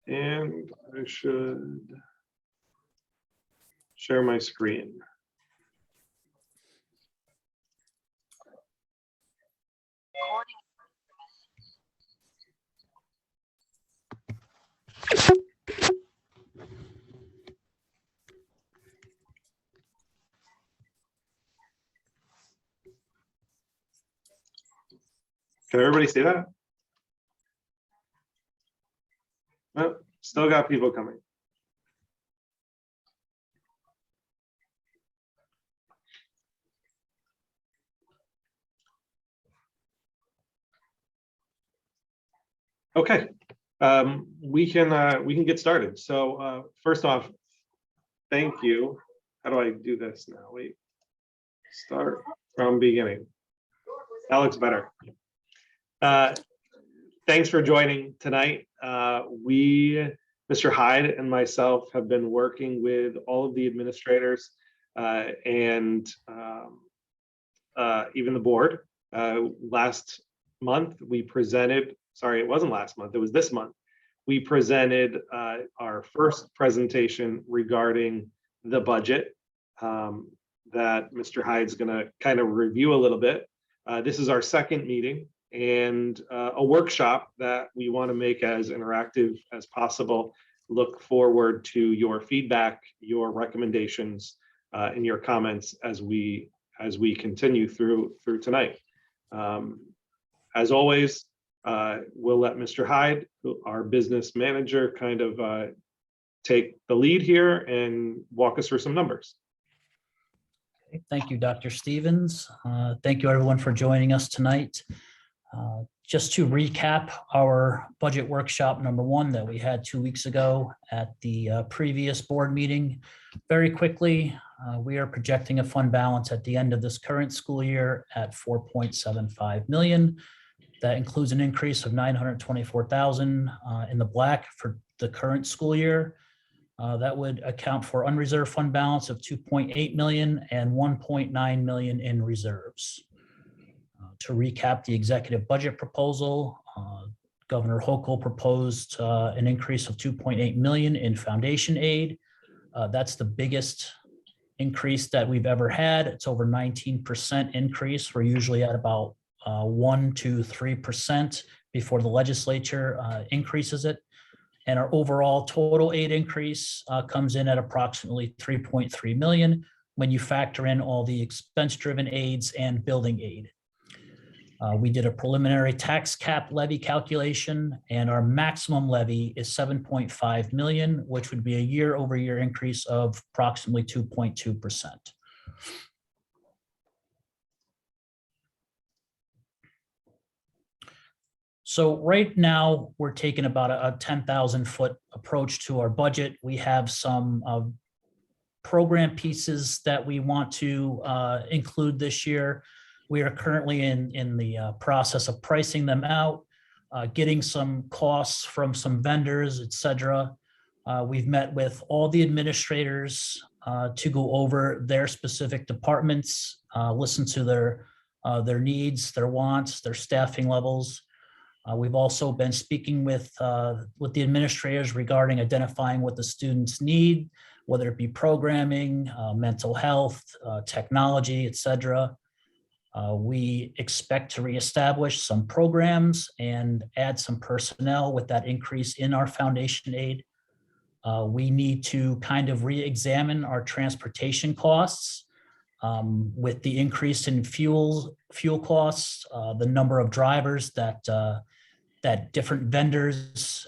And I should share my screen. Can everybody see that? Oh, still got people coming. Okay, we can get started. So first off, thank you. How do I do this now? Wait, start from beginning. That looks better. Thanks for joining tonight. Mr. Hyde and myself have been working with all of the administrators and even the board. Last month we presented, sorry, it wasn't last month, it was this month. We presented our first presentation regarding the budget that Mr. Hyde's gonna kind of review a little bit. This is our second meeting and a workshop that we want to make as interactive as possible. Look forward to your feedback, your recommendations, and your comments as we continue through tonight. As always, we'll let Mr. Hyde, our business manager, kind of take the lead here and walk us through some numbers. Thank you, Dr. Stevens. Thank you, everyone, for joining us tonight. Just to recap our budget workshop number 1 that we had 2 weeks ago at the previous board meeting. Very quickly, we are projecting a fund balance at the end of this current school year at $4.75 million. That includes an increase of $924,000 in the black for the current school year. That would account for unreserved fund balance of $2.8 million and $1.9 million in reserves. To recap the executive budget proposal, Governor Hochul proposed an increase of $2.8 million in foundation aid. That's the biggest increase that we've ever had. It's over 19% increase. We're usually at about 1 to 3% before the legislature increases it. And our overall total aid increase comes in at approximately $3.3 million when you factor in all the expense-driven aids and building aid. We did a preliminary tax cap levy calculation, and our maximum levy is $7.5 million, which would be a year-over-year increase of approximately 2.2%. So right now, we're taking about a 10,000-foot approach to our budget. We have some program pieces that we want to include this year. We are currently in the process of pricing them out, getting some costs from some vendors, et cetera. We've met with all the administrators to go over their specific departments, listen to their needs, their wants, their staffing levels. We've also been speaking with the administrators regarding identifying what the students need, whether it be programming, mental health, technology, et cetera. We expect to reestablish some programs and add some personnel with that increase in our foundation aid. We need to kind of re-examine our transportation costs with the increase in fuel costs, the number of drivers that different vendors,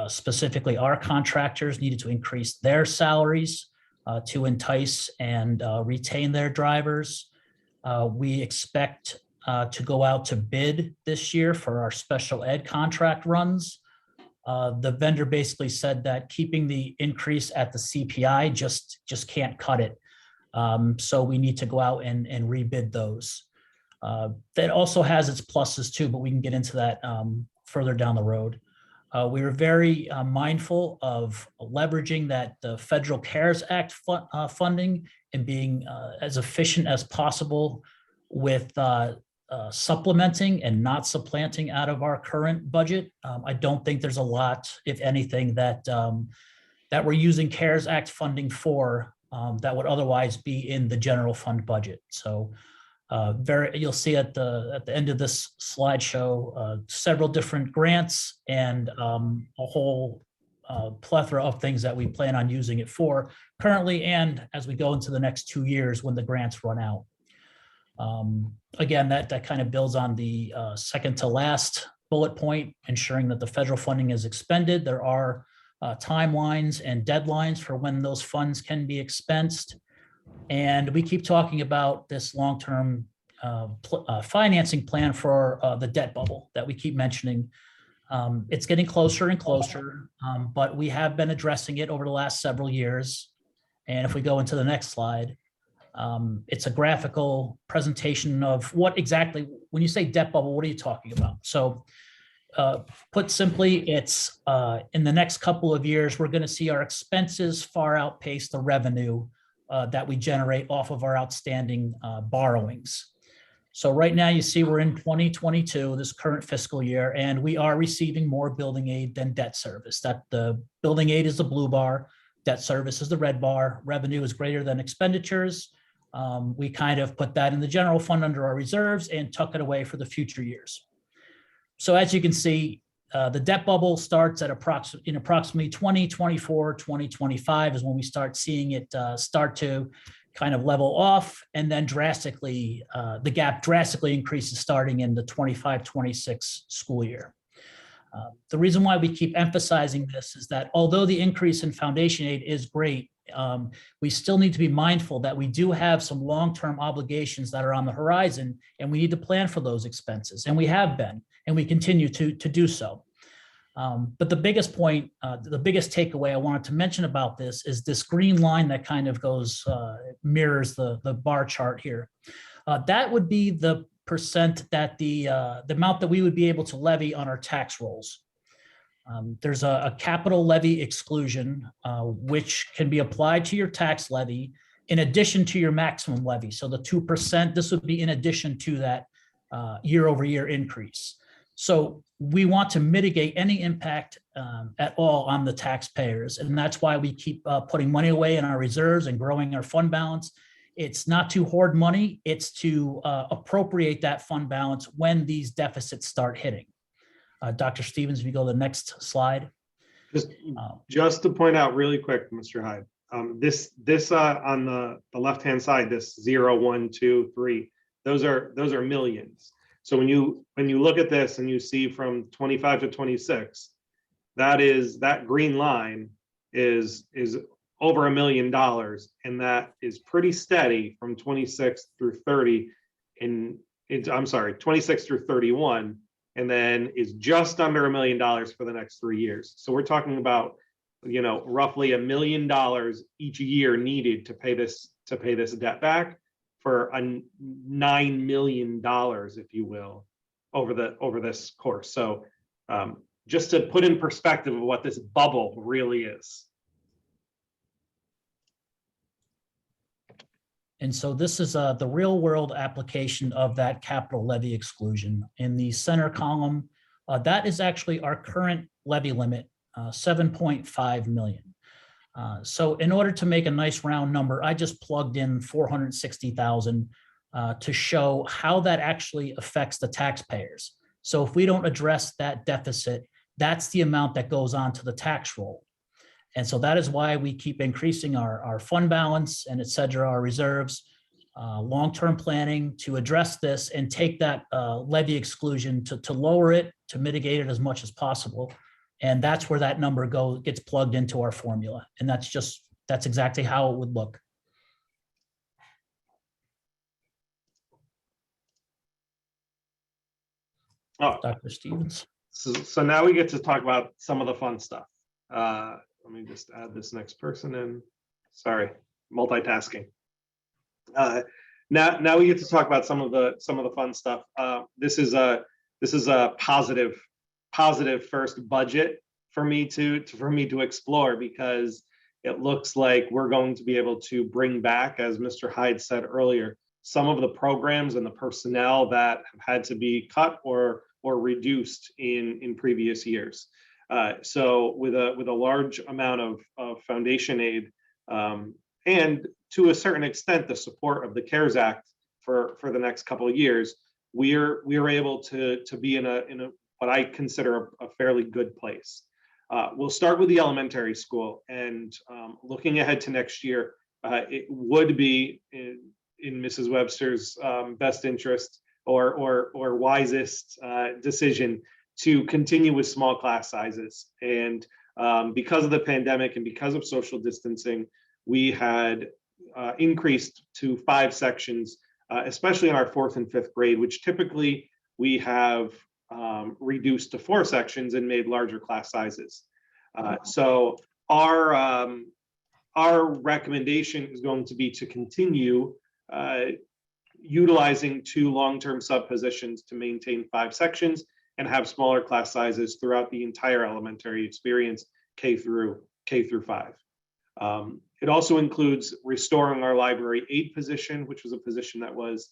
specifically our contractors, needed to increase their salaries to entice and retain their drivers. We expect to go out to bid this year for our special ed contract runs. The vendor basically said that keeping the increase at the CPI just can't cut it. So we need to go out and rebid those. That also has its pluses too, but we can get into that further down the road. We were very mindful of leveraging the Federal CARES Act funding and being as efficient as possible with supplementing and not supplanting out of our current budget. I don't think there's a lot, if anything, that that we're using CARES Act funding for that would otherwise be in the general fund budget. So you'll see at the end of this slideshow several different grants and a whole plethora of things that we plan on using it for currently and as we go into the next 2 years when the grants run out. Again, that kind of builds on the second to last bullet point, ensuring that the federal funding is expended. There are timelines and deadlines for when those funds can be expensed. And we keep talking about this long-term financing plan for the debt bubble that we keep mentioning. It's getting closer and closer, but we have been addressing it over the last several years. And if we go into the next slide, it's a graphical presentation of what exactly, when you say debt bubble, what are you talking about? So put simply, it's in the next couple of years, we're going to see our expenses far outpace the revenue that we generate off of our outstanding borrowings. So right now you see we're in 2022, this current fiscal year, and we are receiving more building aid than debt service. That the building aid is the blue bar, debt service is the red bar, revenue is greater than expenditures. We kind of put that in the general fund under our reserves and tuck it away for the future years. So as you can see, the debt bubble starts at approximately 2024, 2025 is when we start seeing it start to kind of level off, and then drastically, the gap drastically increases starting in the 25-26 school year. The reason why we keep emphasizing this is that although the increase in foundation aid is great, we still need to be mindful that we do have some long-term obligations that are on the horizon, and we need to plan for those expenses, and we have been, and we continue to do so. But the biggest point, the biggest takeaway I wanted to mention about this is this green line that kind of goes, mirrors the bar chart here. That would be the percent that the amount that we would be able to levy on our tax rolls. There's a capital levy exclusion, which can be applied to your tax levy in addition to your maximum levy. So the 2%, this would be in addition to that year over year increase. So we want to mitigate any impact at all on the taxpayers. And that's why we keep putting money away in our reserves and growing our fund balance. It's not to hoard money, it's to appropriate that fund balance when these deficits start hitting. Dr. Stevens, if you go to the next slide. Just to point out really quick, Mr. Hyde, this on the left-hand side, this 0, 1, 2, 3, those are millions. So when you look at this and you see from 25 to 26, that green line is over $1 million, and that is pretty steady from 26 through 30 I'm sorry, 26 through 31, and then is just under $1 million for the next 3 years. So we're talking about, roughly $1 million each year needed to pay this debt back for $9 million, if you will, over this course. So just to put in perspective of what this bubble really is. And so this is the real world application of that capital levy exclusion. In the center column, that is actually our current levy limit, 7.5 million. So in order to make a nice round number, I just plugged in 460,000 to show how that actually affects the taxpayers. So if we don't address that deficit, that's the amount that goes on to the tax roll. And so that is why we keep increasing our fund balance and et cetera, our reserves, long-term planning to address this and take that levy exclusion to lower it, to mitigate it as much as possible. And that's where that number gets plugged into our formula. And that's exactly how it would look. Oh, Dr. Stevens. So now we get to talk about some of the fun stuff. Let me just add this next person in. Sorry, multitasking. Now we get to talk about some of the fun stuff. This is a positive first budget for me to explore, because it looks like we're going to be able to bring back, as Mr. Hyde said earlier, some of the programs and the personnel that have had to be cut or reduced in previous years. So with a large amount of foundation aid, and to a certain extent the support of the CARES Act for the next couple of years, we're able to be in a what I consider a fairly good place. We'll start with the elementary school, and looking ahead to next year, it would be in Mrs. Webster's best interest or wisest decision to continue with small class sizes. And because of the pandemic and because of social distancing, we had increased to 5 sections, especially in our 4th and 5th grade, which typically we have reduced to 4 sections and made larger class sizes. So our recommendation is going to be to continue utilizing 2 long-term sub-positions to maintain 5 sections and have smaller class sizes throughout the entire elementary experience, K through 5. It also includes restoring our library aide position, which was a position that was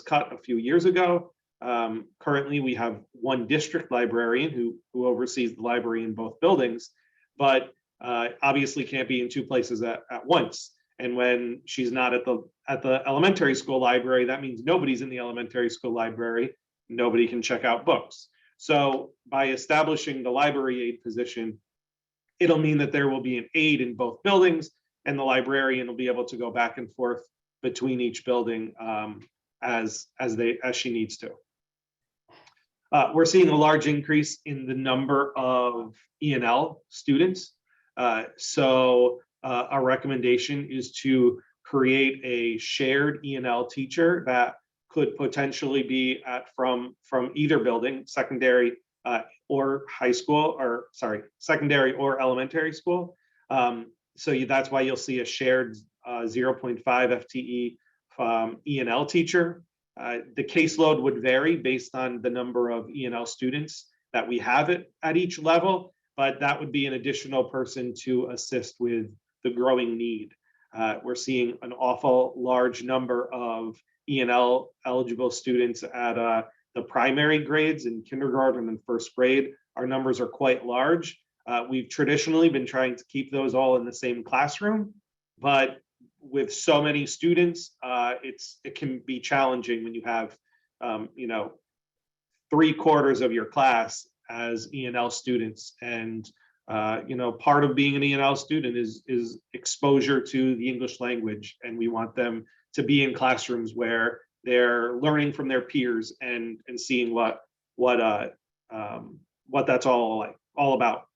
cut a few years ago. Currently, we have 1 district librarian who oversees the library in both buildings, but obviously can't be in 2 places at once. And when she's not at the elementary school library, that means nobody's in the elementary school library. Nobody can check out books. So by establishing the library aide position, it'll mean that there will be an aide in both buildings, and the librarian will be able to go back and forth between each building as she needs to. We're seeing a large increase in the number of E&L students. So our recommendation is to create a shared E&L teacher that could potentially be from either building, secondary or high school, or sorry, secondary or elementary school. So that's why you'll see a shared 0.5 FTE E&L teacher. The caseload would vary based on the number of E&L students that we have at each level, but that would be an additional person to assist with the growing need. We're seeing an awful large number of E&L eligible students at the primary grades in kindergarten and 1st grade. Our numbers are quite large. We've traditionally been trying to keep those all in the same classroom, but with so many students, it can be challenging when you have 3/4 of your class as E&L students. And part of being an E&L student is exposure to the English language, and we want them to be in classrooms where they're learning from their peers and seeing what that's all about.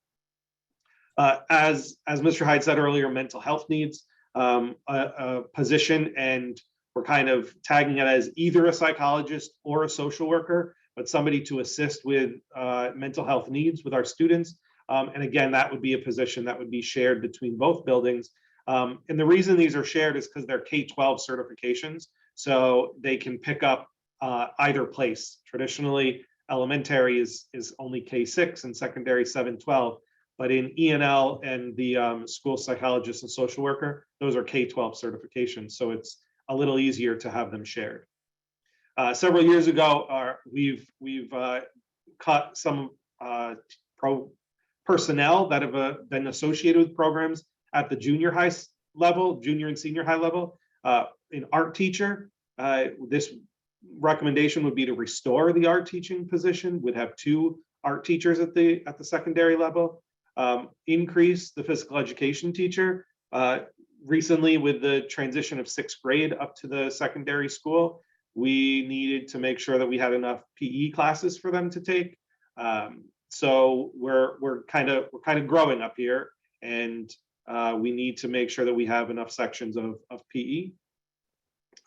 As Mr. Hyde said earlier, mental health needs a position, and we're kind of tagging it as either a psychologist or a social worker, but somebody to assist with mental health needs with our students. And again, that would be a position that would be shared between both buildings. And the reason these are shared is because they're K-12 certifications, so they can pick up either place. Traditionally, elementary is only K-6 and secondary 7-12. But in E&L and the school psychologist and social worker, those are K-12 certifications. So it's a little easier to have them shared. Several years ago, we've cut some personnel that have been associated with programs at the junior and senior high level. An art teacher, this recommendation would be to restore the art teaching position. We'd have 2 art teachers at the secondary level. Increase the physical education teacher. Recently, with the transition of 6th grade up to the secondary school, we needed to make sure that we had enough PE classes for them to take. So we're kind of growing up here, and we need to make sure that we have enough sections of PE,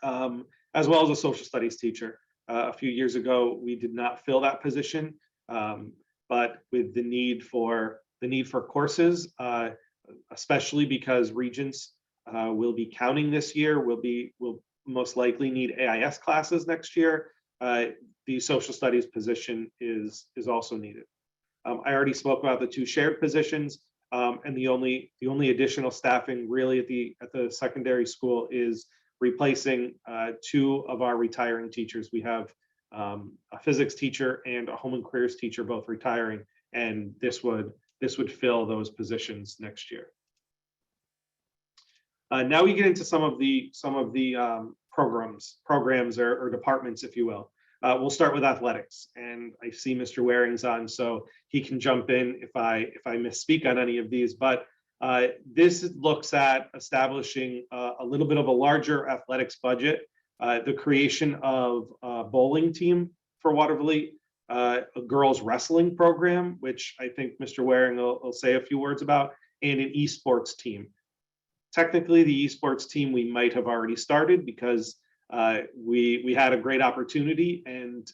as well as a social studies teacher. A few years ago, we did not fill that position, but with the need for courses, especially because Regents will be counting this year, will most likely need AIS classes next year. The social studies position is also needed. I already spoke about the 2 shared positions, and the only additional staffing really at the secondary school is replacing two of our retiring teachers. We have a physics teacher and a home and careers teacher both retiring, and this would fill those positions next year. Now we get into some of the programs or departments, if you will. We'll start with athletics, and I see Mr. Waring's on, so he can jump in if I misspeak on any of these. But this looks at establishing a little bit of a larger athletics budget, the creation of a bowling team for Waterville, a girls wrestling program, which I think Mr. Waring will say a few words about, and an esports team. Technically, the esports team we might have already started because we had a great opportunity, and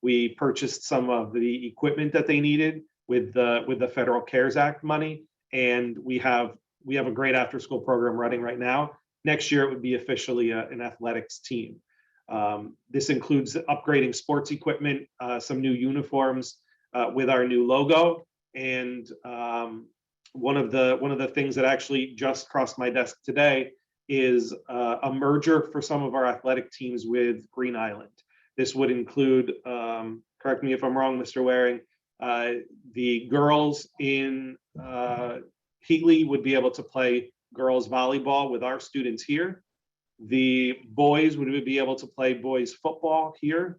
we purchased some of the equipment that they needed with the Federal CARES Act money, and we have a great after school program running right now. Next year, it would be officially an athletics team. This includes upgrading sports equipment, some new uniforms with our new logo, and one of the things that actually just crossed my desk today is a merger for some of our athletic teams with Green Island. This would include, correct me if I'm wrong, Mr. Waring, the girls in Heatley would be able to play girls volleyball with our students here. The boys would be able to play boys football here,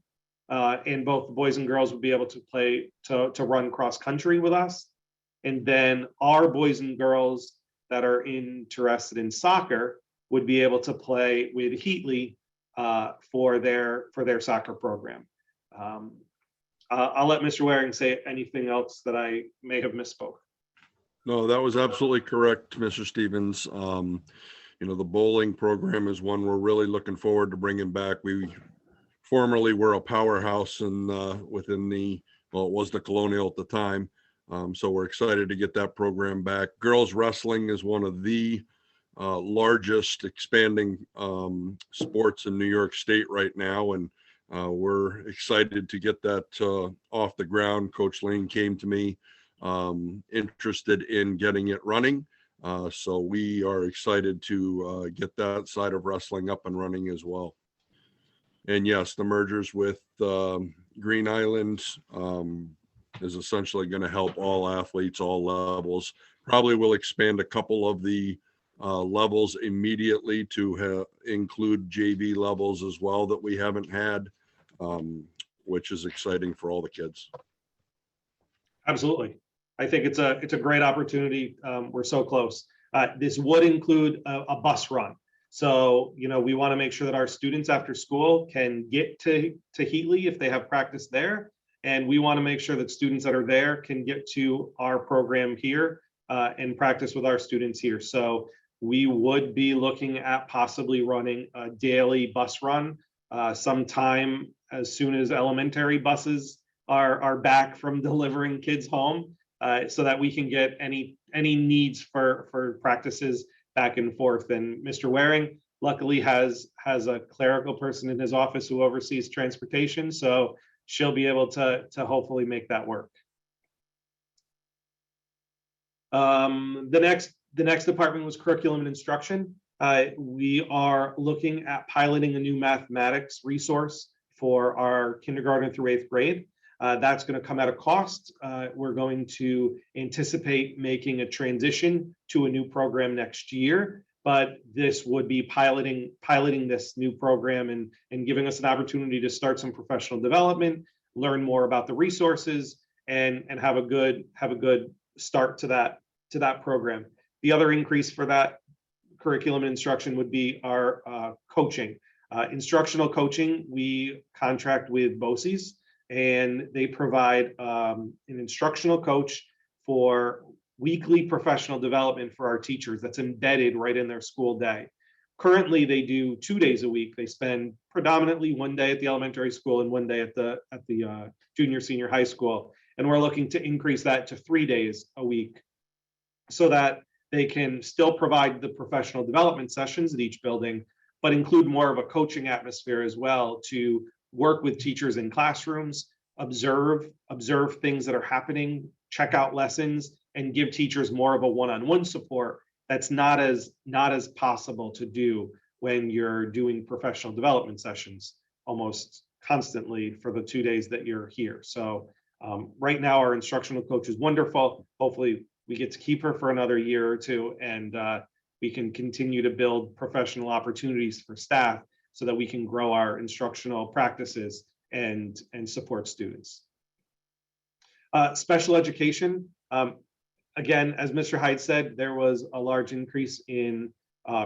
and both the boys and girls would be able to play to run cross country with us. And then our boys and girls that are interested in soccer would be able to play with Heatley for their soccer program. I'll let Mr. Waring say anything else that I may have misspoke. No, that was absolutely correct, Mr. Stevens. The bowling program is one we're really looking forward to bringing back. We formerly were a powerhouse within it was the Colonial at the time. So we're excited to get that program back. Girls wrestling is one of the largest expanding sports in New York State right now, and we're excited to get that off the ground. Coach Lane came to me interested in getting it running, so we are excited to get that side of wrestling up and running as well. And yes, the mergers with Green Island is essentially going to help all athletes, all levels. Probably will expand a couple of the levels immediately to include JV levels as well that we haven't had, which is exciting for all the kids. Absolutely. I think it's a great opportunity. We're so close. This would include a bus run. So, we want to make sure that our students after school can get to Heatley if they have practice there. And we want to make sure that students that are there can get to our program here and practice with our students here. So we would be looking at possibly running a daily bus run sometime as soon as elementary buses are back from delivering kids home, so that we can get any needs for practices back and forth. And Mr. Waring luckily has a clerical person in his office who oversees transportation, so she'll be able to hopefully make that work. The next department was curriculum and instruction. We are looking at piloting a new mathematics resource for our kindergarten through 8th grade. That's going to come at a cost. We're going to anticipate making a transition to a new program next year, but this would be piloting this new program and giving us an opportunity to start some professional development, learn more about the resources, and have a good start to that program. The other increase for that curriculum and instruction would be our coaching. Instructional coaching, we contract with BOCES, and they provide an instructional coach for weekly professional development for our teachers that's embedded right in their school day. Currently, they do 2 days a week. They spend predominantly 1 day at the elementary school and 1 day at the junior, senior high school. And we're looking to increase that to 3 days a week so that they can still provide the professional development sessions at each building, but include more of a coaching atmosphere as well to work with teachers in classrooms, observe things that are happening, check out lessons, and give teachers more of a one-on-one support that's not as possible to do when you're doing professional development sessions almost constantly for the 2 days that you're here. So right now, our instructional coach is wonderful. Hopefully, we get to keep her for another year or two, and we can continue to build professional opportunities for staff so that we can grow our instructional practices and support students. Special education, again, as Mr. Hyde said, there was a large increase in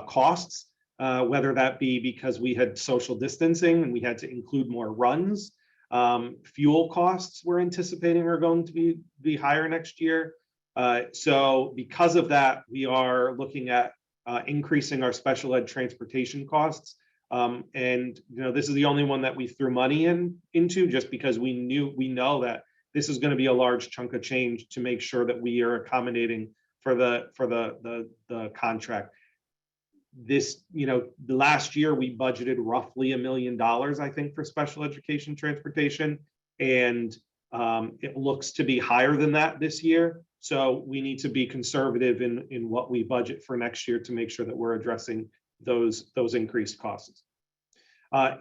costs, whether that be because we had social distancing and we had to include more runs. Fuel costs we're anticipating are going to be higher next year. So because of that, we are looking at increasing our special ed transportation costs. And this is the only one that we threw money into just because we know that this is going to be a large chunk of change to make sure that we are accommodating for the contract. This, the last year we budgeted roughly $1 million, I think, for special education transportation, and it looks to be higher than that this year. So we need to be conservative in what we budget for next year to make sure that we're addressing those increased costs.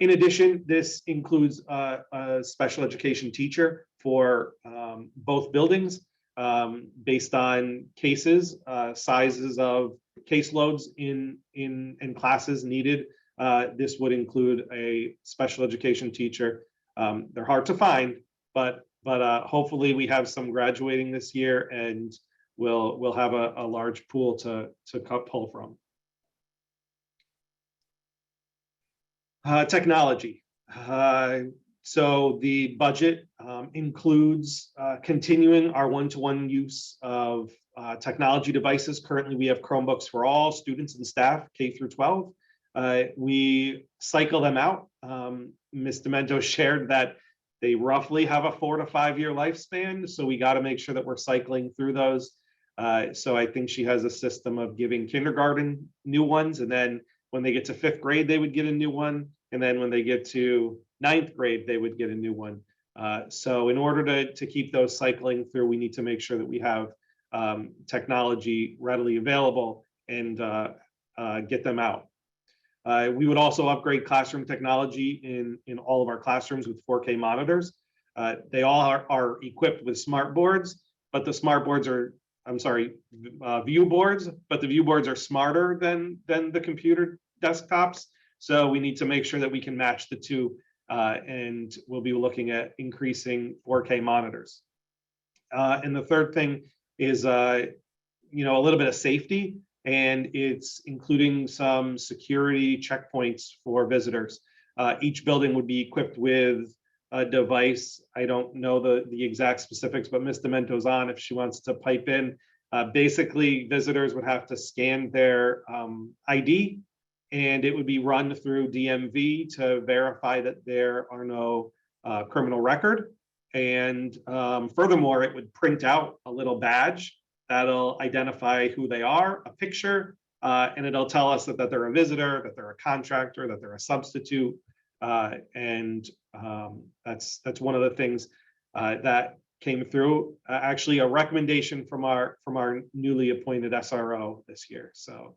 In addition, this includes a special education teacher for both buildings based on cases, sizes of caseloads in classes needed. This would include a special education teacher. They're hard to find, but hopefully we have some graduating this year, and we'll have a large pool to pull from. Technology. So the budget includes continuing our one-to-one use of technology devices. Currently, we have Chromebooks for all students and staff, K through 12. We cycle them out. Ms. Demento shared that they roughly have a 4 to 5 year lifespan. So we got to make sure that we're cycling through those. So I think she has a system of giving kindergarten new ones, and then when they get to 5th grade, they would get a new one. And then when they get to 9th grade, they would get a new one. So in order to keep those cycling through, we need to make sure that we have technology readily available and get them out. We would also upgrade classroom technology in all of our classrooms with 4K monitors. They all are equipped with smart boards, but the smart boards are, view boards, but the view boards are smarter than the computer desktops. So we need to make sure that we can match the two, and we'll be looking at increasing 4K monitors. And the third thing is, a little bit of safety, and it's including some security checkpoints for visitors. Each building would be equipped with a device. I don't know the exact specifics, but Ms. Demento's on if she wants to pipe in. Basically, visitors would have to scan their ID, and it would be run through DMV to verify that there are no criminal record. And furthermore, it would print out a little badge that'll identify who they are, a picture, and it'll tell us that they're a visitor, that they're a contractor, that they're a substitute. And that's one of the things that came through. Actually, a recommendation from our newly appointed SRO this year. So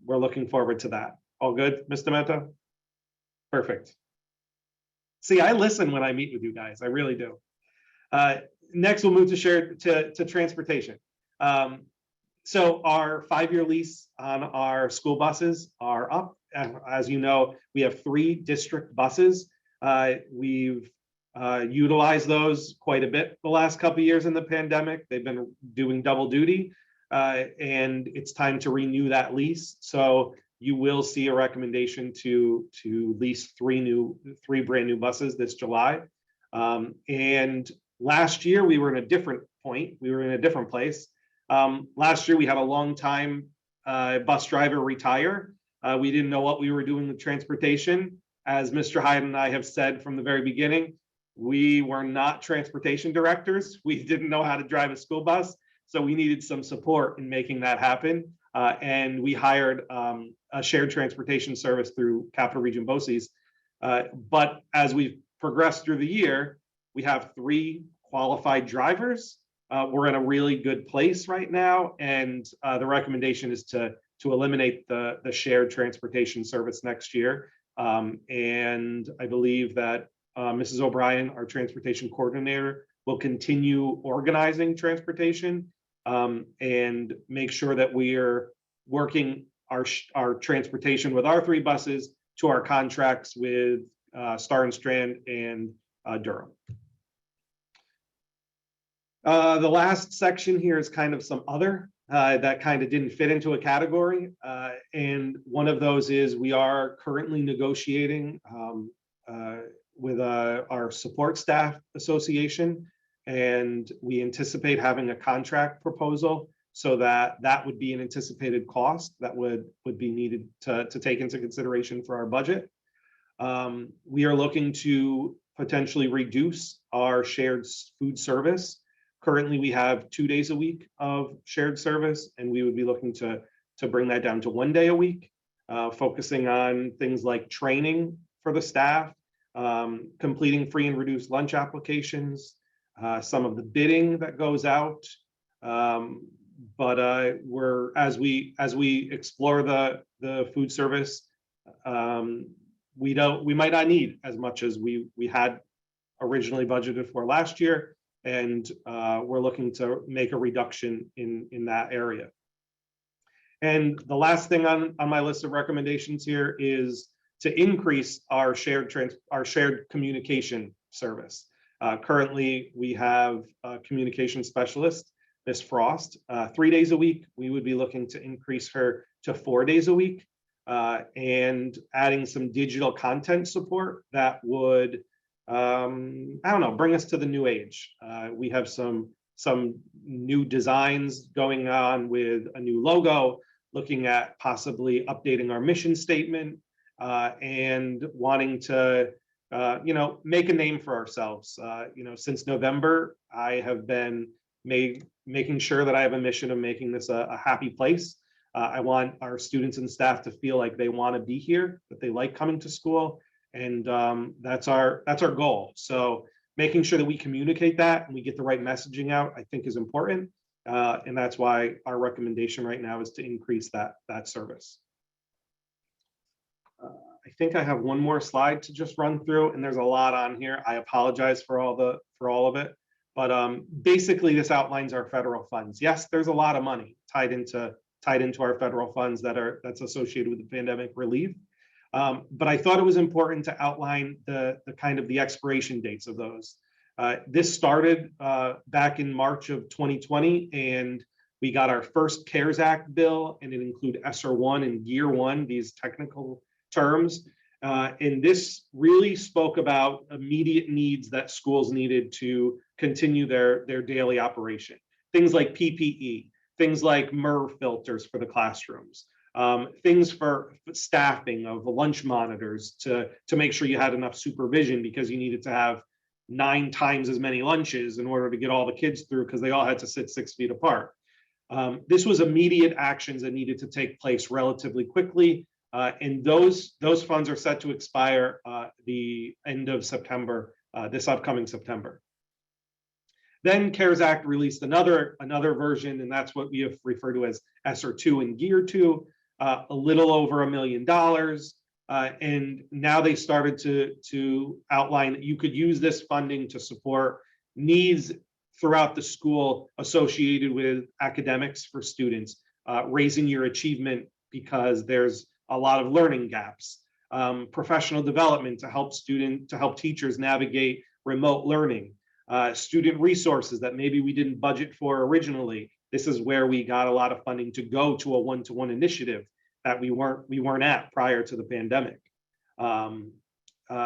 we're looking forward to that. All good, Ms. Demento? Perfect. See, I listen when I meet with you guys. I really do. Next, we'll move to transportation. So our 5-year lease on our school buses are up. As you know, we have 3 district buses. We've utilized those quite a bit the last couple of years in the pandemic. They've been doing double duty, and it's time to renew that lease. So you will see a recommendation to lease 3 brand new buses this July. And last year we were in a different point. We were in a different place. Last year we had a long time bus driver retire. We didn't know what we were doing with transportation. As Mr. Hyde and I have said from the very beginning, we were not transportation directors. We didn't know how to drive a school bus. So we needed some support in making that happen. And we hired a shared transportation service through Capital Region BOCES. But as we've progressed through the year, we have 3 qualified drivers. We're in a really good place right now. And the recommendation is to to eliminate the shared transportation service next year. And I believe that Mrs. O'Brien, our transportation coordinator, will continue organizing transportation and make sure that we are working our transportation with our 3 buses to our contracts with Star and Strand and Durham. The last section here is kind of some other that kind of didn't fit into a category. And one of those is we are currently negotiating with our support staff association, and we anticipate having a contract proposal so that would be an anticipated cost that would be needed to take into consideration for our budget. We are looking to potentially reduce our shared food service. Currently, we have 2 days a week of shared service, and we would be looking to bring that down to 1 day a week, focusing on things like training for the staff, completing free and reduced lunch applications, some of the bidding that goes out. But we're as we explore the food service, we might not need as much as we had originally budgeted for last year, and we're looking to make a reduction in that area. And the last thing on my list of recommendations here is to increase our shared communication service. Currently, we have a communication specialist, Ms. Frost, 3 days a week. We would be looking to increase her to 4 days a week, and adding some digital content support that would, I don't know, bring us to the new age. We have some new designs going on with a new logo, looking at possibly updating our mission statement, and wanting to make a name for ourselves. Since November, I have been making sure that I have a mission of making this a happy place. I want our students and staff to feel like they want to be here, that they like coming to school, and that's our goal. So making sure that we communicate that and we get the right messaging out, I think, is important, and that's why our recommendation right now is to increase that service. I think I have one more slide to just run through, and there's a lot on here. I apologize for all of it, but basically this outlines our federal funds. Yes, there's a lot of money tied into our federal funds that's associated with the pandemic relief, but I thought it was important to outline the kind of the expiration dates of those. This started back in March of 2020, and we got our first CARES Act bill, and it included ESSER 1 and Gear 1, these technical terms. And this really spoke about immediate needs that schools needed to continue their daily operation. Things like PPE, things like MERV filters for the classrooms, things for staffing of lunch monitors to make sure you had enough supervision, because you needed to have 9 times as many lunches in order to get all the kids through, because they all had to sit 6 feet apart. This was immediate actions that needed to take place relatively quickly. And those funds are set to expire the end of September, this upcoming September. Then CARES Act released another version, and that's what we have referred to as ESSER 2 and Gear 2, a little over $1 million. And now they started to outline that you could use this funding to support needs throughout the school associated with academics for students, raising your achievement because there's a lot of learning gaps, professional development to help teachers navigate remote learning, student resources that maybe we didn't budget for originally. This is where we got a lot of funding to go to a one-to-one initiative that we weren't at prior to the pandemic.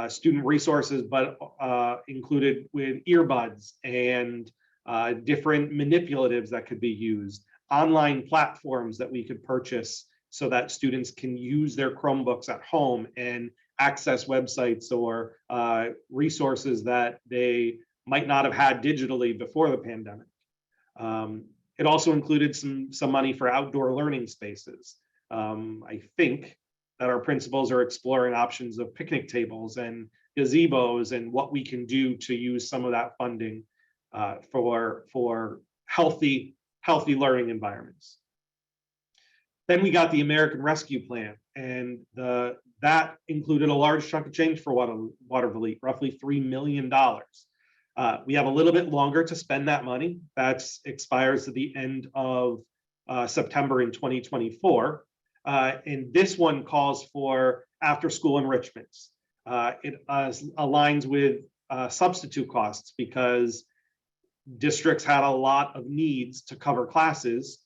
Student resources, but included with earbuds and different manipulatives that could be used, online platforms that we could purchase so that students can use their Chromebooks at home and access websites or resources that they might not have had digitally before the pandemic. It also included some money for outdoor learning spaces. I think that our principals are exploring options of picnic tables and gazebos and what we can do to use some of that funding for healthy learning environments. Then we got the American Rescue Plan, and that included a large chunk of change for Waterville, roughly $3 million. We have a little bit longer to spend that money. That expires at the end of September in 2024. And this one calls for after-school enrichments. It aligns with substitute costs because districts had a lot of needs to cover classes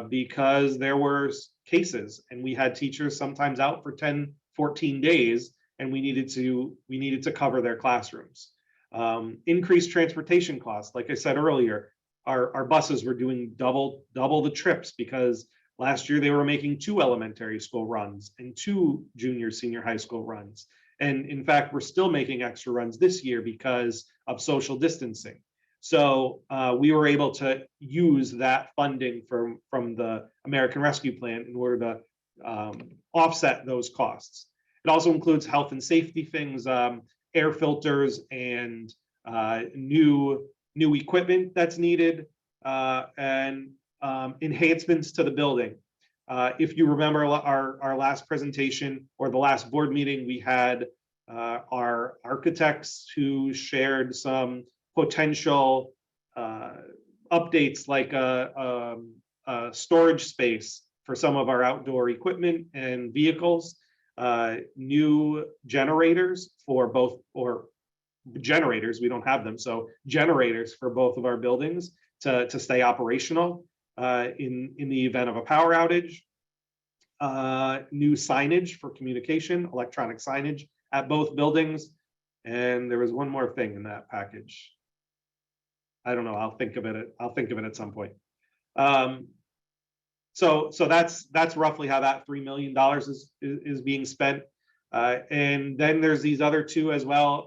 because there were cases and we had teachers sometimes out for 10, 14 days, and we needed to cover their classrooms. Increased transportation costs. Like I said earlier, our buses were doing double the trips because last year they were making 2 elementary school runs and 2 junior, senior high school runs. And in fact, we're still making extra runs this year because of social distancing. So we were able to use that funding from the American Rescue Plan in order to offset those costs. It also includes health and safety things, air filters and new equipment that's needed, and enhancements to the building. If you remember our last presentation or the last board meeting, we had our architects who shared some potential updates like a storage space for some of our outdoor equipment and vehicles, new generators for both, or generators, we don't have them, so generators for both of our buildings to stay operational in the event of a power outage, new signage for communication, electronic signage at both buildings, and there was one more thing in that package. I don't know. I'll think of it at some point. So that's roughly how that $3 million is being spent. And then there's these other 2 as well,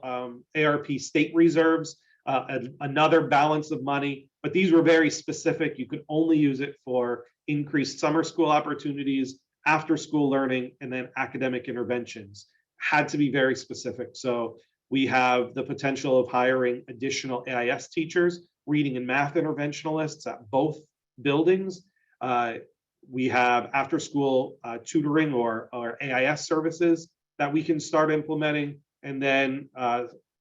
ARP state reserves, another balance of money, but these were very specific. You could only use it for increased summer school opportunities, after school learning, and then academic interventions. Had to be very specific. So we have the potential of hiring additional AIS teachers, reading and math interventionalists at both buildings. We have after school tutoring or AIS services that we can start implementing. And then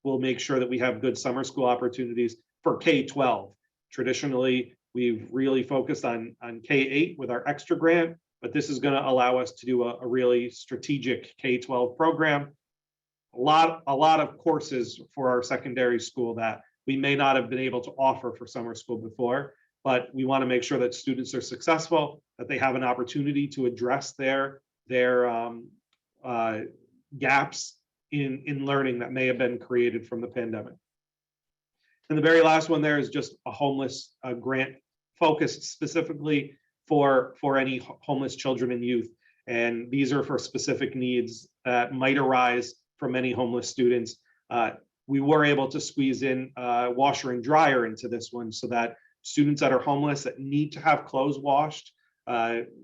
we'll make sure that we have good summer school opportunities for K-12. Traditionally, we've really focused on K-8 with our extra grant, but this is going to allow us to do a really strategic K-12 program. A lot of courses for our secondary school that we may not have been able to offer for summer school before, but we want to make sure that students are successful, that they have an opportunity to address their gaps in learning that may have been created from the pandemic. And the very last one there is just a homeless grant focused specifically for any homeless children and youth. And these are for specific needs that might arise from many homeless students. We were able to squeeze in washer and dryer into this one so that students that are homeless that need to have clothes washed,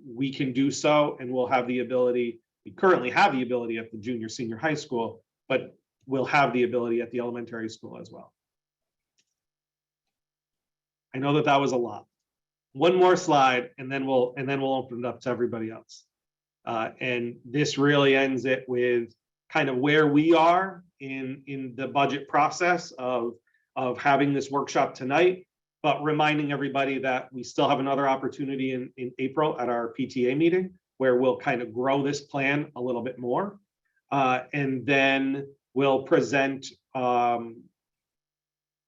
we can do so, and we'll have the ability. We currently have the ability at the junior, senior high school, but we'll have the ability at the elementary school as well. I know that was a lot. One more slide, and then we'll open it up to everybody else. And this really ends it with kind of where we are in the budget process of having this workshop tonight, but reminding everybody that we still have another opportunity in April at our PTA meeting where we'll kind of grow this plan a little bit more. And then we'll present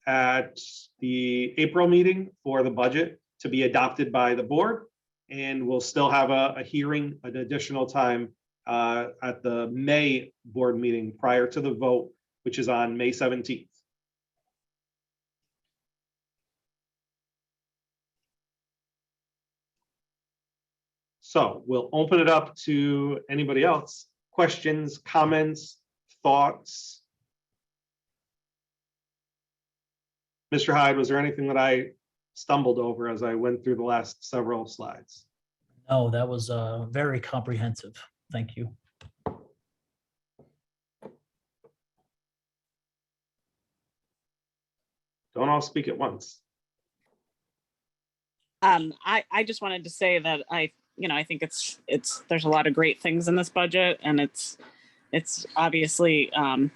at the April meeting for the budget to be adopted by the board. And we'll still have a hearing an additional time at the May board meeting prior to the vote, which is on May 17th. So we'll open it up to anybody else. Questions, comments, thoughts? Mr. Hyde, was there anything that I stumbled over as I went through the last several slides? No, that was very comprehensive. Thank you. Don't all speak at once. I just wanted to say that I I think there's a lot of great things in this budget, and it's obviously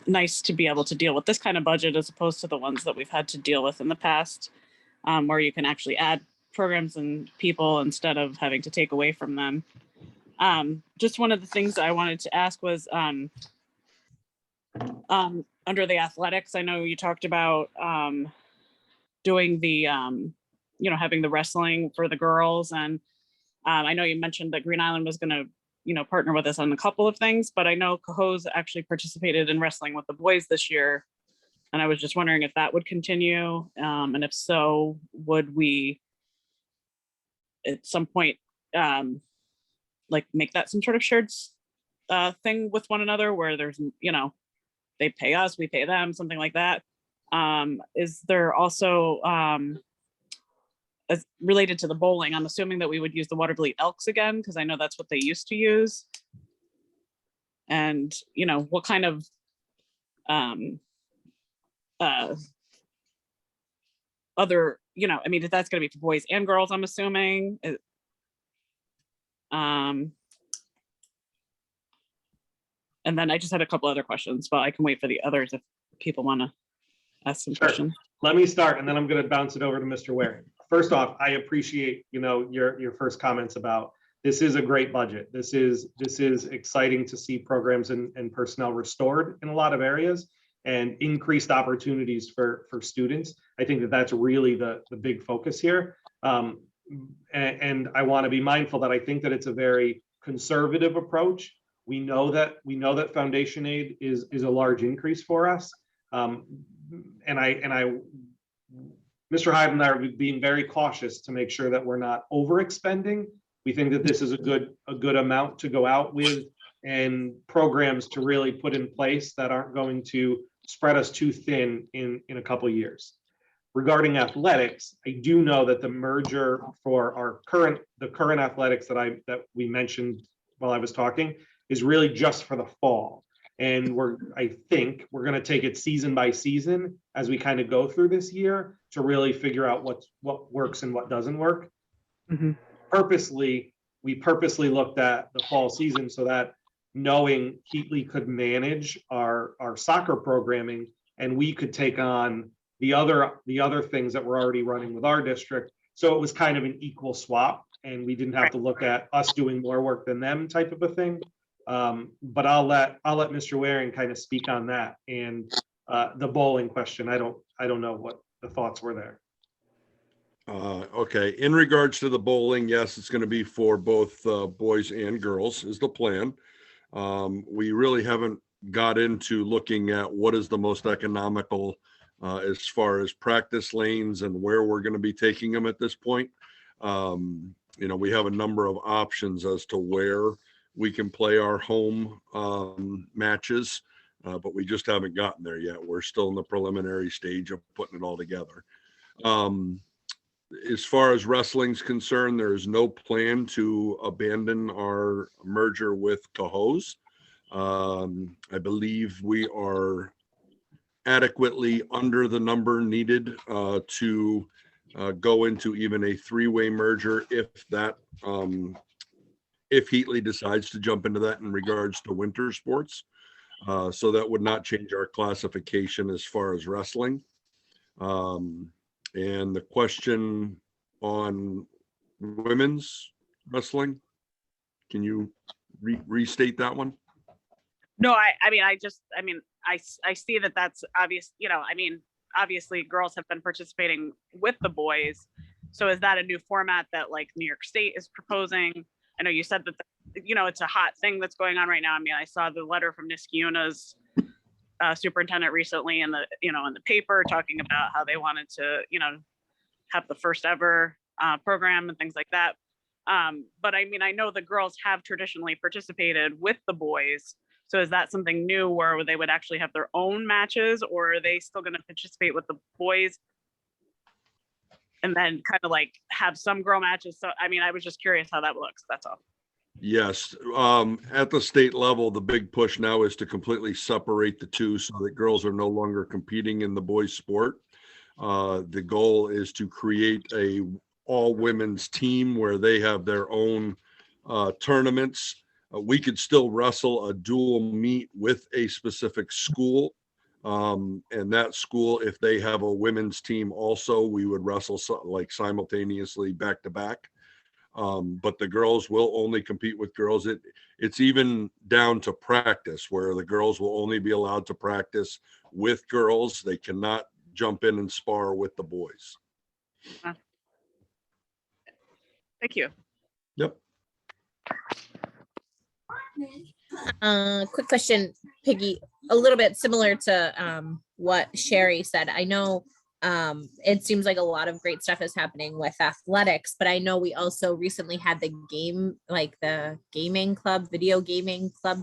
nice to be able to deal with this kind of budget as opposed to the ones that we've had to deal with in the past, where you can actually add programs and people instead of having to take away from them. Just one of the things I wanted to ask was under the athletics, I know you talked about doing the, having the wrestling for the girls. And I know you mentioned that Green Island was going to, partner with us on a couple of things, but I know Cohoes actually participated in wrestling with the boys this year. And I was just wondering if that would continue. And if so, would we at some point like make that some sort of shared thing with one another where there's, they pay us, we pay them, something like that. Is there also as related to the bowling, I'm assuming that we would use the Watervliet Elks again, because I know that's what they used to use. And, what kind of other, if that's going to be for boys and girls, I'm assuming. And then I just had a couple other questions, but I can wait for the others if people want to ask some questions. Let me start, and then I'm going to bounce it over to Mr. Waring. First off, I appreciate, your first comments about this is a great budget. This is exciting to see programs and personnel restored in a lot of areas and increased opportunities for students. I think that that's really the big focus here. And I want to be mindful that I think that it's a very conservative approach. We know that foundation aid is a large increase for us. Mr. Hyde and I are being very cautious to make sure that we're not overexpending. We think that this is a good amount to go out with, and programs to really put in place that aren't going to spread us too thin in a couple of years. Regarding athletics, I do know that the merger for the current athletics that we mentioned while I was talking is really just for the fall. And I think we're going to take it season by season as we kind of go through this year to really figure out what works and what doesn't work. Mm-hmm. We purposely looked at the fall season so that knowing Heatley could manage our soccer programming, and we could take on the other things that we're already running with our district. So it was kind of an equal swap, and we didn't have to look at us doing more work than them type of a thing. But I'll let Mr. Waring kind of speak on that, and the bowling question. I don't know what the thoughts were there. Okay, in regards to the bowling, yes, it's going to be for both boys and girls is the plan. We really haven't got into looking at what is the most economical as far as practice lanes and where we're going to be taking them at this point. We have a number of options as to where we can play our home matches, but we just haven't gotten there yet. We're still in the preliminary stage of putting it all together. As far as wrestling's concerned, there is no plan to abandon our merger with Cohoes. I believe we are adequately under the number needed to go into even a three-way merger if Heatley decides to jump into that in regards to winter sports. So that would not change our classification as far as wrestling. And the question on women's wrestling, can you restate that one? No, I see that that's obvious. Obviously girls have been participating with the boys. So is that a new format that like New York State is proposing? I know you said that, it's a hot thing that's going on right now. I saw the letter from Niskayuna's superintendent recently in the paper talking about how they wanted to, have the first ever program and things like that. But I know the girls have traditionally participated with the boys. So is that something new where they would actually have their own matches, or are they still going to participate with the boys and then kind of like have some girl matches? So, I was just curious how that looks. That's all. Yes. At the state level, the big push now is to completely separate the two so that girls are no longer competing in the boys' sport. The goal is to create a all women's team where they have their own tournaments. We could still wrestle a dual meet with a specific school. And that school, if they have a women's team also, we would wrestle like simultaneously back to back. But the girls will only compete with girls. It's even down to practice where the girls will only be allowed to practice with girls. They cannot jump in and spar with the boys. Thank you. Yep. Quick question, Piggy, a little bit similar to what Sherry said. I know it seems like a lot of great stuff is happening with athletics, but I know we also recently had the gaming club, video gaming club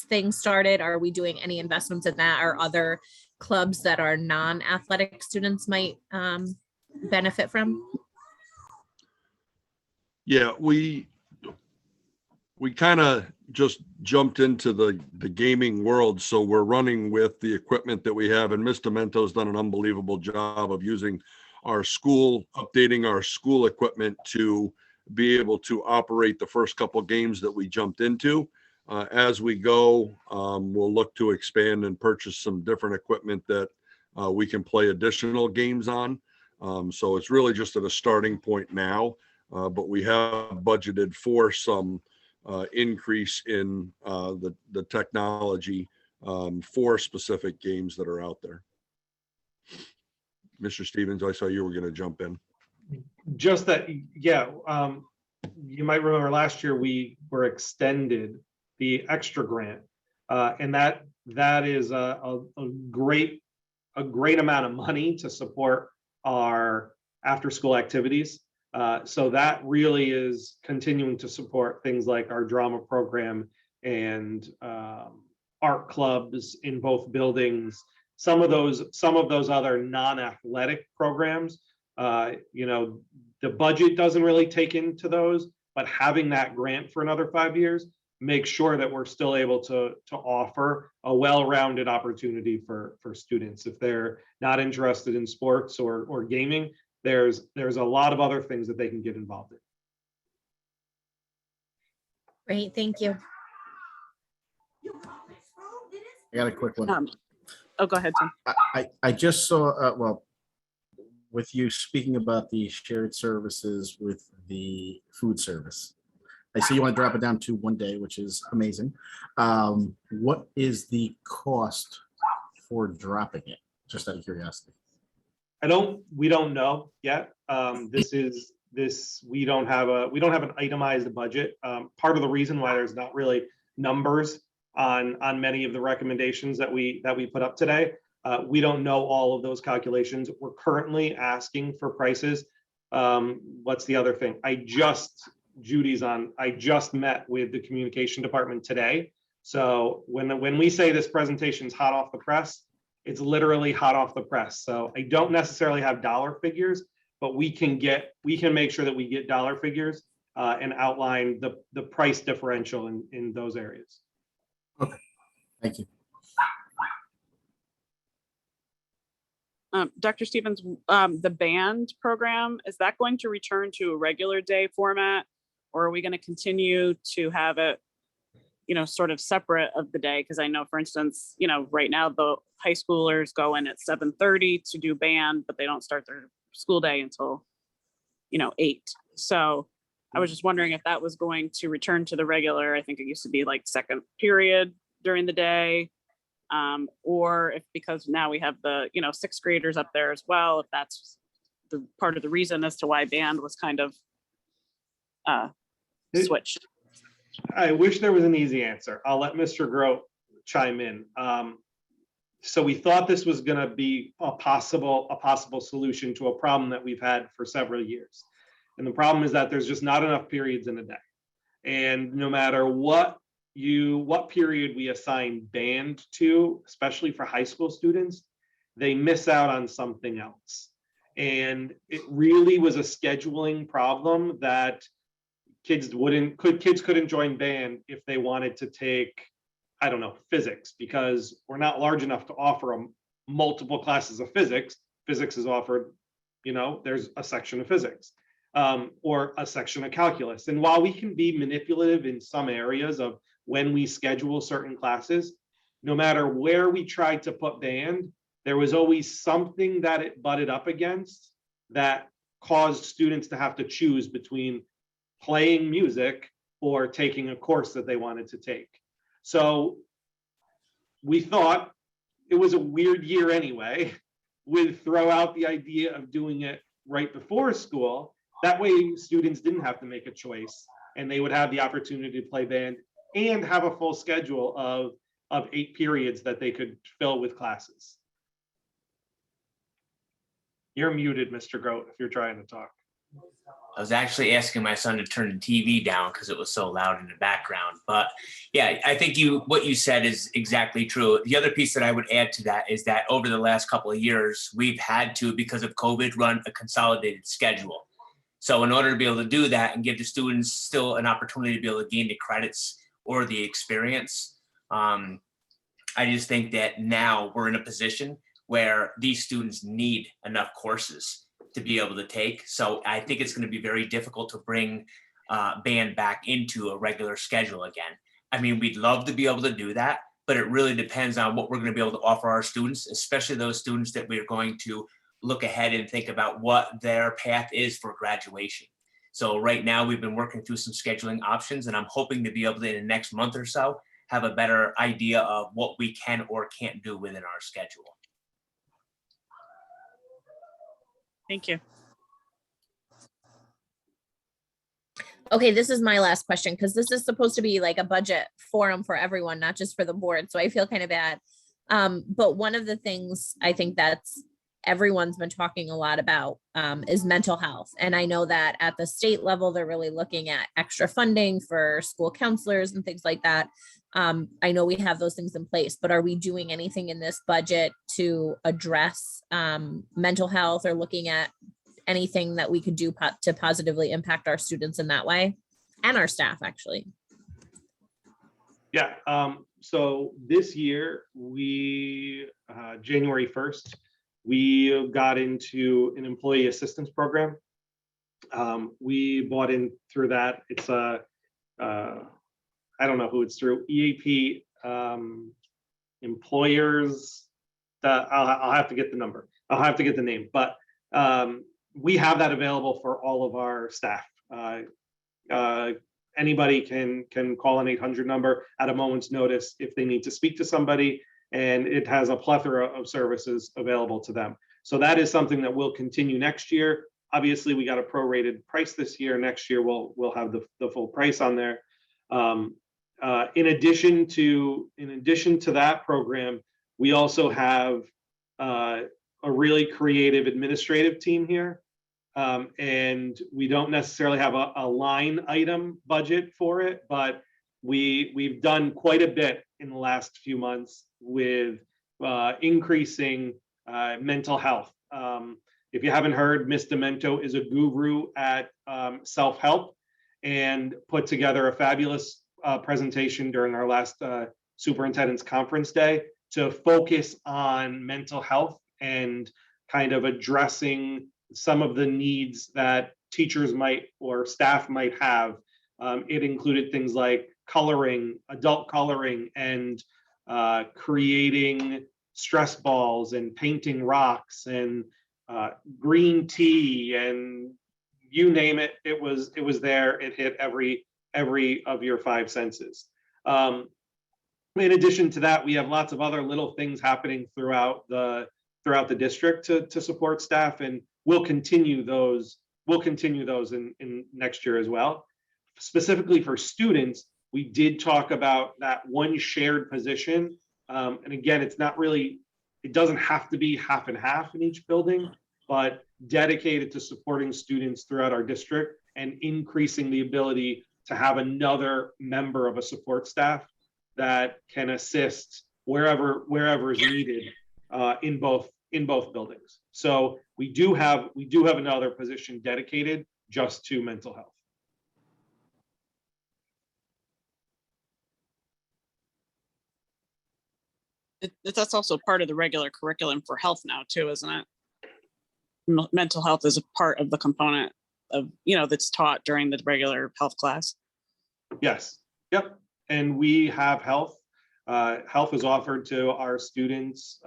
thing started. Are we doing any investments in that, or other clubs that our non-athletic students might benefit from? Yeah, we kind of just jumped into the gaming world. So we're running with the equipment that we have, and Ms. Demento's done an unbelievable job of using our school, updating our school equipment to be able to operate the first couple games that we jumped into. As we go, we'll look to expand and purchase some different equipment that we can play additional games on. So it's really just at a starting point now, but we have budgeted for some increase in the technology for specific games that are out there. Mr. Stevens, I saw you were going to jump in. Just that, yeah, you might remember last year we were extended the extra grant, and that is a great amount of money to support our after school activities. So that really is continuing to support things like our drama program and art clubs in both buildings. Some of those other non-athletic programs, the budget doesn't really take into those, but having that grant for another 5 years makes sure that we're still able to offer a well-rounded opportunity for students. If they're not interested in sports or gaming, there's a lot of other things that they can get involved in. Great, thank you. I got a quick one. Oh, go ahead, Tim. I just saw, well, with you speaking about the shared services with the food service. I see you want to drop it down to 1 day, which is amazing. What is the cost for dropping it? Just out of curiosity. We don't know yet. We don't have an itemized budget. Part of the reason why there's not really numbers on many of the recommendations that we put up today. We don't know all of those calculations. We're currently asking for prices. What's the other thing? I just met with the communication department today. So when we say this presentation's hot off the press, it's literally hot off the press. So I don't necessarily have dollar figures, but we can make sure that we get dollar figures and outline the price differential in those areas. Okay, thank you. Dr. Stevens, the band program, is that going to return to a regular day format, or are we going to continue to have it, sort of separate of the day? Because I know, for instance, right now the high schoolers go in at 7:30 to do band, but they don't start their school day until, 8. So I was just wondering if that was going to return to the regular, I think it used to be like second period during the day, or if, because now we have the, 6th graders up there as well, if that's the part of the reason as to why band was kind of switched. I wish there was an easy answer. I'll let Mr. Grote chime in. So we thought this was going to be a possible solution to a problem that we've had for several years. And the problem is that there's just not enough periods in a day. And no matter what period we assign band to, especially for high school students, they miss out on something else. And it really was a scheduling problem that kids couldn't join band if they wanted to take, I don't know, physics, because we're not large enough to offer them multiple classes of physics. Physics is offered, there's a section of physics. or a section of calculus. And while we can be manipulative in some areas of when we schedule certain classes, no matter where we tried to put band, there was always something that it butted up against that caused students to have to choose between playing music or taking a course that they wanted to take. So we thought it was a weird year anyway. We'd throw out the idea of doing it right before school. That way students didn't have to make a choice and they would have the opportunity to play band and have a full schedule of 8 periods that they could fill with classes. You're muted, Mr. Grote, if you're trying to talk. I was actually asking my son to turn the TV down because it was so loud in the background. But yeah, I think what you said is exactly true. The other piece that I would add to that is that over the last couple of years, we've had to, because of COVID, run a consolidated schedule. So in order to be able to do that and give the students still an opportunity to be able to gain the credits or the experience, I just think that now we're in a position where these students need enough courses to be able to take. So I think it's going to be very difficult to bring band back into a regular schedule again. I mean, we'd love to be able to do that, but it really depends on what we're going to be able to offer our students, especially those students that we're going to look ahead and think about what their path is for graduation. So right now we've been working through some scheduling options, and I'm hoping to be able to, in the next month or so, have a better idea of what we can or can't do within our schedule. Thank you. Okay, this is my last question because this is supposed to be like a budget forum for everyone, not just for the board. So I feel kind of bad. But one of the things I think that's everyone's been talking a lot about is mental health. And I know that at the state level, they're really looking at extra funding for school counselors and things like that. I know we have those things in place, but are we doing anything in this budget to address mental health or looking at anything that we could do to positively impact our students in that way and our staff actually? Yeah, so this year, we, January 1st, we got into an employee assistance program. We bought in through that. It's a, I don't know who it's through, EAP employers. I'll have to get the number. I'll have to get the name, but we have that available for all of our staff. Anybody can call an 800 number at a moment's notice if they need to speak to somebody, and it has a plethora of services available to them. So that is something that will continue next year. Obviously, we got a prorated price this year. Next year, we'll have the full price on there. In addition to that program, we also have a really creative administrative team here. And we don't necessarily have a line item budget for it, but we've done quite a bit in the last few months with increasing mental health. If you haven't heard, Miss Demento is a guru at self-help and put together a fabulous presentation during our last superintendent's conference day to focus on mental health and kind of addressing some of the needs that teachers might or staff might have. It included things like coloring, adult coloring, and creating stress balls and painting rocks and green tea, and you name it, it was there. It hit every of your 5 senses. In addition to that, we have lots of other little things happening throughout the district to support staff, and we'll continue those in next year as well. Specifically for students, we did talk about that one shared position. And again, it doesn't have to be half and half in each building, but dedicated to supporting students throughout our district and increasing the ability to have another member of a support staff that can assist wherever is needed in both buildings. So we do have another position dedicated just to mental health. That's also part of the regular curriculum for health now too, isn't it? Mental health is a part of the component. that's taught during the regular health class. Yes, yep. And we have health. Health is offered to our students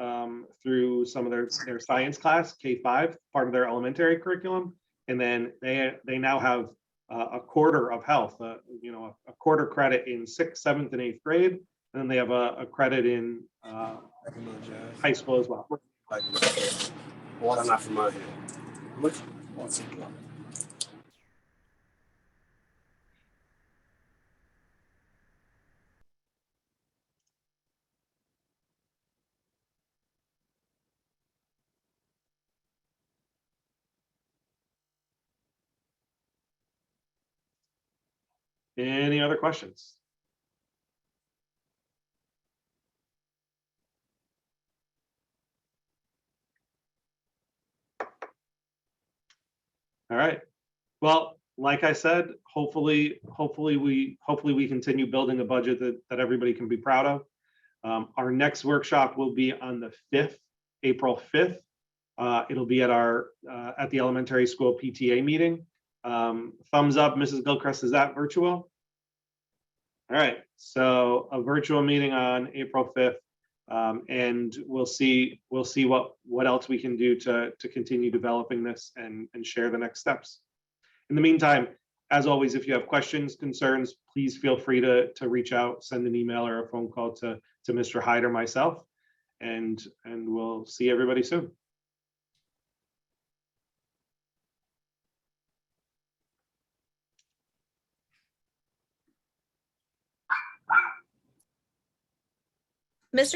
through some of their science class, K-5, part of their elementary curriculum. And then they now have a quarter of health, a quarter credit in 6th, 7th, and 8th grade. And then they have a credit in high school as well. Water not from out here. Look, Any other questions? All right. Well, like I said, hopefully we continue building a budget that everybody can be proud of. Our next workshop will be on the 5th, April 5th. It'll be at the elementary school PTA meeting. Thumbs up, Mrs. Gilchrist, is that virtual? All right, so a virtual meeting on April 5th. And we'll see what else we can do to continue developing this and share the next steps. In the meantime, as always, if you have questions, concerns, please feel free to reach out, send an email or a phone call to Mr. Hyde or myself, and we'll see everybody soon.